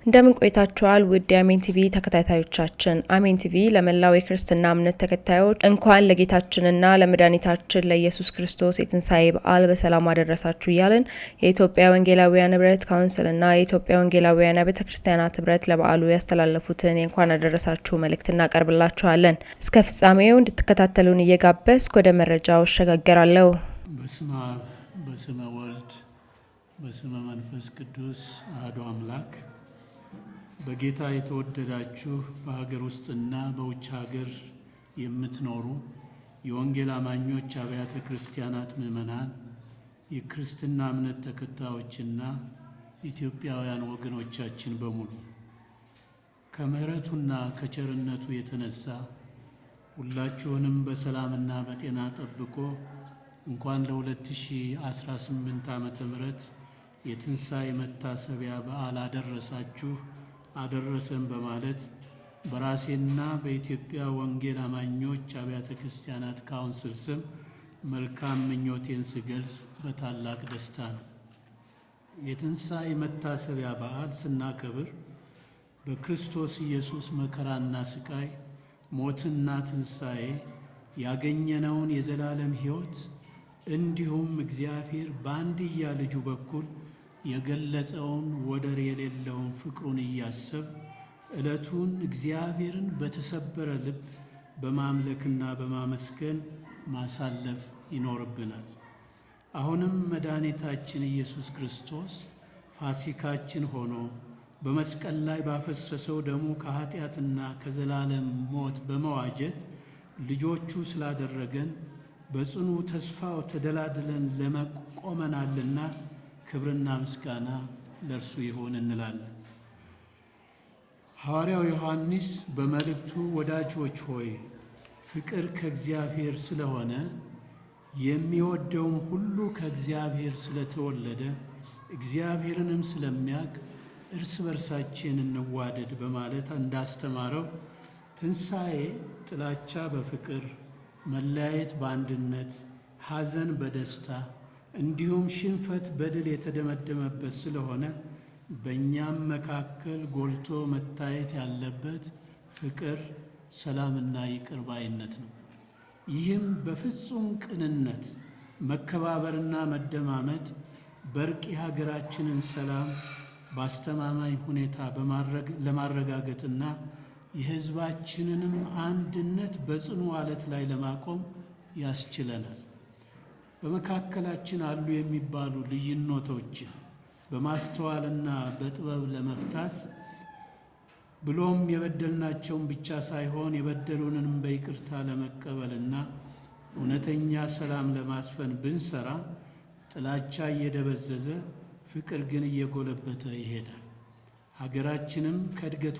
እንደምን ቆይታችኋል ውድ የአሜን ቲቪ ተከታታዮቻችን። አሜን ቲቪ ለመላው የክርስትና እምነት ተከታዮች እንኳን ለጌታችንና ለመድኃኒታችን ለኢየሱስ ክርስቶስ የትንሣኤ በዓል በሰላም አደረሳችሁ እያልን የኢትዮጵያ ወንጌላውያን ህብረት ካውንስልና የኢትዮጵያ ወንጌላውያን ቤተ ክርስቲያናት ህብረት ለበዓሉ ያስተላለፉትን የእንኳን አደረሳችሁ መልእክት እናቀርብላችኋለን። እስከ ፍጻሜው እንድትከታተሉን እየጋበዝኩ ወደ መረጃው እሸጋገራለሁ። በስመ አብ በስመ ወልድ በስመ መንፈስ ቅዱስ አሐዱ አምላክ። በጌታ የተወደዳችሁ በሀገር ውስጥና በውጭ ሀገር የምትኖሩ የወንጌል አማኞች አብያተ ክርስቲያናት ምዕመናን፣ የክርስትና እምነት ተከታዮችና ኢትዮጵያውያን ወገኖቻችን በሙሉ ከምሕረቱና ከቸርነቱ የተነሳ ሁላችሁንም በሰላምና በጤና ጠብቆ እንኳን ለ2018 ዓመተ ምህረት የትንሣኤ መታሰቢያ በዓል አደረሳችሁ አደረሰን በማለት በራሴና በኢትዮጵያ ወንጌል አማኞች አብያተ ክርስቲያናት ካውንስል ስም መልካም ምኞቴን ስገልጽ በታላቅ ደስታ ነው። የትንሣኤ መታሰቢያ በዓል ስናከብር በክርስቶስ ኢየሱስ መከራና ስቃይ፣ ሞትና ትንሣኤ ያገኘነውን የዘላለም ሕይወት እንዲሁም እግዚአብሔር በአንድያ ልጁ በኩል የገለጸውን ወደር የሌለውን ፍቅሩን እያሰብ ዕለቱን እግዚአብሔርን በተሰበረ ልብ በማምለክና በማመስገን ማሳለፍ ይኖርብናል። አሁንም መድኃኒታችን ኢየሱስ ክርስቶስ ፋሲካችን ሆኖ በመስቀል ላይ ባፈሰሰው ደሙ ከኃጢአትና ከዘላለም ሞት በመዋጀት ልጆቹ ስላደረገን በጽኑ ተስፋው ተደላድለን ለመቆመናልና ክብርና ምስጋና ለእርሱ ይሆን እንላለን። ሐዋርያው ዮሐንስ በመልእክቱ ወዳጆች ሆይ ፍቅር ከእግዚአብሔር ስለሆነ የሚወደውም ሁሉ ከእግዚአብሔር ስለተወለደ እግዚአብሔርንም ስለሚያውቅ እርስ በርሳችን እንዋደድ በማለት እንዳስተማረው ትንሣኤ ጥላቻ በፍቅር፣ መለያየት በአንድነት፣ ሐዘን በደስታ እንዲሁም ሽንፈት በድል የተደመደመበት ስለሆነ በእኛም መካከል ጎልቶ መታየት ያለበት ፍቅር፣ ሰላምና ይቅር ባይነት ነው። ይህም በፍጹም ቅንነት፣ መከባበርና መደማመጥ በእርቅ የሀገራችንን ሰላም በአስተማማኝ ሁኔታ ለማረጋገጥና የሕዝባችንንም አንድነት በጽኑ ዓለት ላይ ለማቆም ያስችለናል። በመካከላችን አሉ የሚባሉ ልዩነቶችን በማስተዋልና በጥበብ ለመፍታት ብሎም የበደልናቸውን ብቻ ሳይሆን የበደሉንም በይቅርታ ለመቀበልና እውነተኛ ሰላም ለማስፈን ብንሰራ ጥላቻ እየደበዘዘ ፍቅር ግን እየጎለበተ ይሄዳል። ሀገራችንም ከእድገት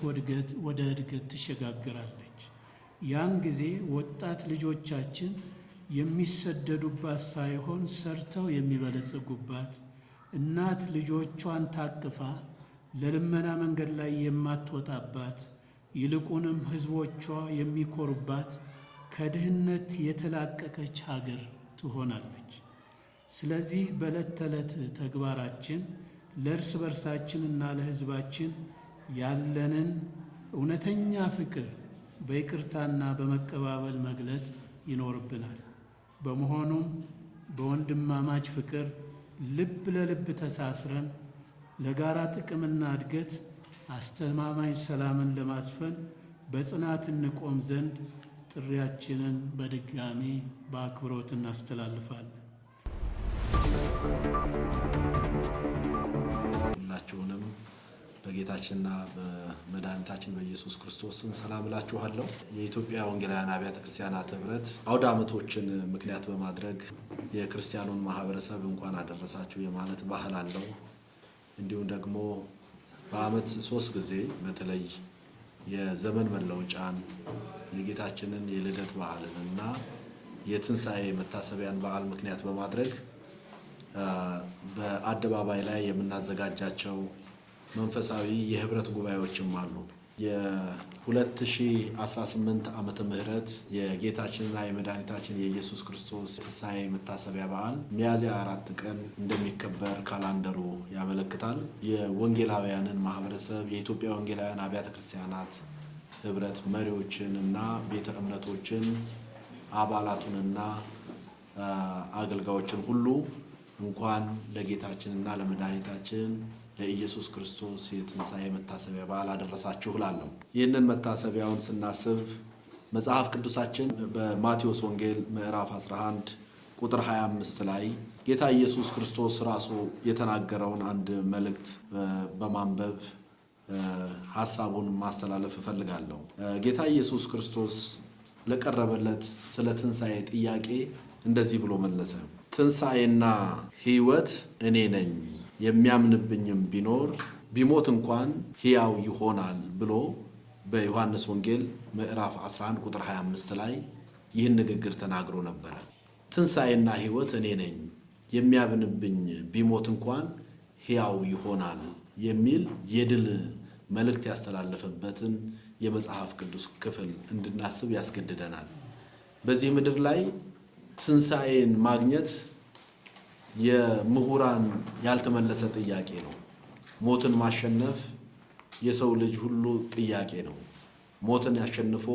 ወደ እድገት ትሸጋግራለች። ያን ጊዜ ወጣት ልጆቻችን የሚሰደዱባት ሳይሆን ሰርተው የሚበለጽጉባት፣ እናት ልጆቿን ታቅፋ ለልመና መንገድ ላይ የማትወጣባት፣ ይልቁንም ሕዝቦቿ የሚኮሩባት ከድህነት የተላቀቀች ሀገር ትሆናለች። ስለዚህ በዕለት ተዕለት ተግባራችን ለእርስ በርሳችንና ለሕዝባችን ያለንን እውነተኛ ፍቅር በይቅርታና በመቀባበል መግለጥ ይኖርብናል። በመሆኑም በወንድማማች ፍቅር ልብ ለልብ ተሳስረን ለጋራ ጥቅምና እድገት አስተማማኝ ሰላምን ለማስፈን በጽናት እንቆም ዘንድ ጥሪያችንን በድጋሚ በአክብሮት እናስተላልፋለን። ሁላችሁንም በጌታችንና በመድኃኒታችን በኢየሱስ ክርስቶስ ስም ሰላም እላችኋለሁ። የኢትዮጵያ ወንጌላውያን አብያተ ክርስቲያናት ህብረት አውደ ዓመቶችን ምክንያት በማድረግ የክርስቲያኑን ማህበረሰብ እንኳን አደረሳችሁ የማለት ባህል አለው። እንዲሁም ደግሞ በዓመት 3 ጊዜ በተለይ የዘመን መለወጫን፣ የጌታችንን የልደት በዓልንና የትንሣኤ መታሰቢያን በዓል ምክንያት በማድረግ በአደባባይ ላይ የምናዘጋጃቸው መንፈሳዊ የህብረት ጉባኤዎችም አሉ። የ2018 ዓመተ ምህረት የጌታችንና የመድኃኒታችን የኢየሱስ ክርስቶስ ትንሣኤ መታሰቢያ በዓል ሚያዝያ 4 ቀን እንደሚከበር እንደሚከበር ካላንደሩ ያመለክታል። የወንጌላውያንን ማህበረሰብ የኢትዮጵያ ወንጌላውያን አብያተ ክርስቲያናት ህብረት መሪዎችንና ቤተ እምነቶችን አባላቱንና አገልጋዮችን ሁሉ እንኳን ለጌታችንና ለመድኃኒታችን ለኢየሱስ ክርስቶስ የትንሣኤ መታሰቢያ በዓል አደረሳችሁ እላለሁ። ይህንን መታሰቢያውን ስናስብ መጽሐፍ ቅዱሳችን በማቴዎስ ወንጌል ምዕራፍ 11 ቁጥር 25 ላይ ጌታ ኢየሱስ ክርስቶስ ራሱ የተናገረውን አንድ መልእክት በማንበብ ሐሳቡን ማስተላለፍ እፈልጋለሁ። ጌታ ኢየሱስ ክርስቶስ ለቀረበለት ስለ ትንሣኤ ጥያቄ እንደዚህ ብሎ መለሰ። ትንሣኤና ሕይወት እኔ ነኝ፣ የሚያምንብኝም ቢኖር ቢሞት እንኳን ሕያው ይሆናል ብሎ በዮሐንስ ወንጌል ምዕራፍ 11 ቁጥር 25 ላይ ይህን ንግግር ተናግሮ ነበረ። ትንሣኤና ሕይወት እኔ ነኝ፣ የሚያምንብኝ ቢሞት እንኳን ሕያው ይሆናል የሚል የድል መልእክት ያስተላለፈበትን የመጽሐፍ ቅዱስ ክፍል እንድናስብ ያስገድደናል። በዚህ ምድር ላይ ትንሣኤን ማግኘት የምሁራን ያልተመለሰ ጥያቄ ነው። ሞትን ማሸነፍ የሰው ልጅ ሁሉ ጥያቄ ነው። ሞትን ያሸንፎ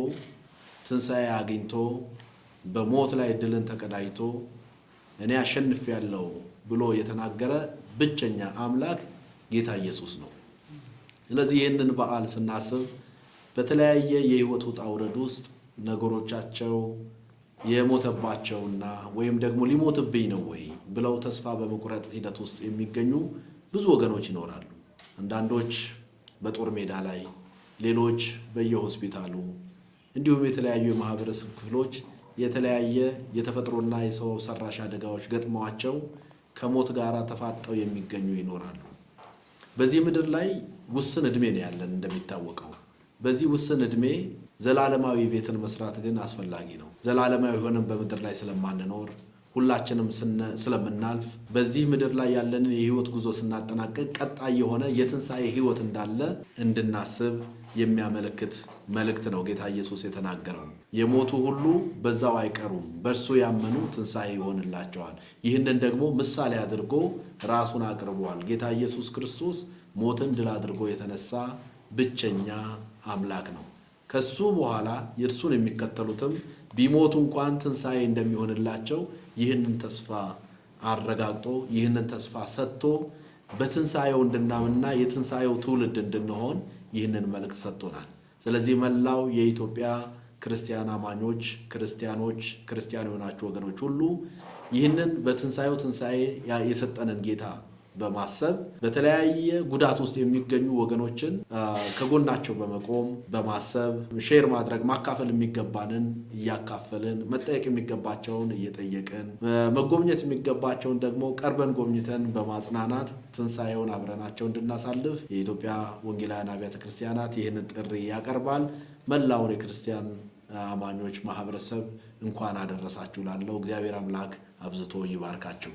ትንሣኤ አግኝቶ በሞት ላይ ድልን ተቀዳጅቶ እኔ አሸንፌያለሁ ብሎ የተናገረ ብቸኛ አምላክ ጌታ ኢየሱስ ነው። ስለዚህ ይህንን በዓል ስናስብ በተለያየ የሕይወት ውጣ ውረድ ውስጥ ነገሮቻቸው የሞተባቸውና ወይም ደግሞ ሊሞትብኝ ነው ወይ ብለው ተስፋ በመቁረጥ ሂደት ውስጥ የሚገኙ ብዙ ወገኖች ይኖራሉ። አንዳንዶች በጦር ሜዳ ላይ፣ ሌሎች በየሆስፒታሉ፣ እንዲሁም የተለያዩ የማህበረሰብ ክፍሎች የተለያየ የተፈጥሮና የሰው ሰራሽ አደጋዎች ገጥመዋቸው ከሞት ጋር ተፋጠው የሚገኙ ይኖራሉ። በዚህ ምድር ላይ ውስን ዕድሜ ነው ያለን እንደሚታወቀው። በዚህ ውስን ዕድሜ ዘላለማዊ ቤትን መስራት ግን አስፈላጊ ነው። ዘላለማዊ ሆነን በምድር ላይ ስለማንኖር ሁላችንም ስለምናልፍ በዚህ ምድር ላይ ያለንን የህይወት ጉዞ ስናጠናቀቅ ቀጣይ የሆነ የትንሣኤ ህይወት እንዳለ እንድናስብ የሚያመለክት መልእክት ነው ጌታ ኢየሱስ የተናገረው። የሞቱ ሁሉ በዛው አይቀሩም፣ በእርሱ ያመኑ ትንሣኤ ይሆንላቸዋል። ይህንን ደግሞ ምሳሌ አድርጎ ራሱን አቅርቧል። ጌታ ኢየሱስ ክርስቶስ ሞትን ድል አድርጎ የተነሳ ብቸኛ አምላክ ነው። ከሱ በኋላ የእርሱን የሚከተሉትም ቢሞቱ እንኳን ትንሣኤ እንደሚሆንላቸው ይህንን ተስፋ አረጋግጦ ይህንን ተስፋ ሰጥቶ በትንሣኤው እንድናምንና የትንሣኤው ትውልድ እንድንሆን ይህንን መልእክት ሰጥቶናል። ስለዚህ መላው የኢትዮጵያ ክርስቲያን አማኞች፣ ክርስቲያን የሆናችሁ ወገኖች ሁሉ ይህንን በትንሣኤው ትንሣኤ የሰጠንን ጌታ በማሰብ በተለያየ ጉዳት ውስጥ የሚገኙ ወገኖችን ከጎናቸው በመቆም በማሰብ ሼር ማድረግ፣ ማካፈል የሚገባንን እያካፈልን፣ መጠየቅ የሚገባቸውን እየጠየቅን፣ መጎብኘት የሚገባቸውን ደግሞ ቀርበን ጎብኝተን በማጽናናት ትንሣኤውን አብረናቸው እንድናሳልፍ የኢትዮጵያ ወንጌላውያን አብያተ ክርስቲያናት ይህንን ጥሪ ያቀርባል። መላውን የክርስቲያን አማኞች ማህበረሰብ እንኳን አደረሳችሁ ላለው እግዚአብሔር አምላክ አብዝቶ ይባርካችሁ።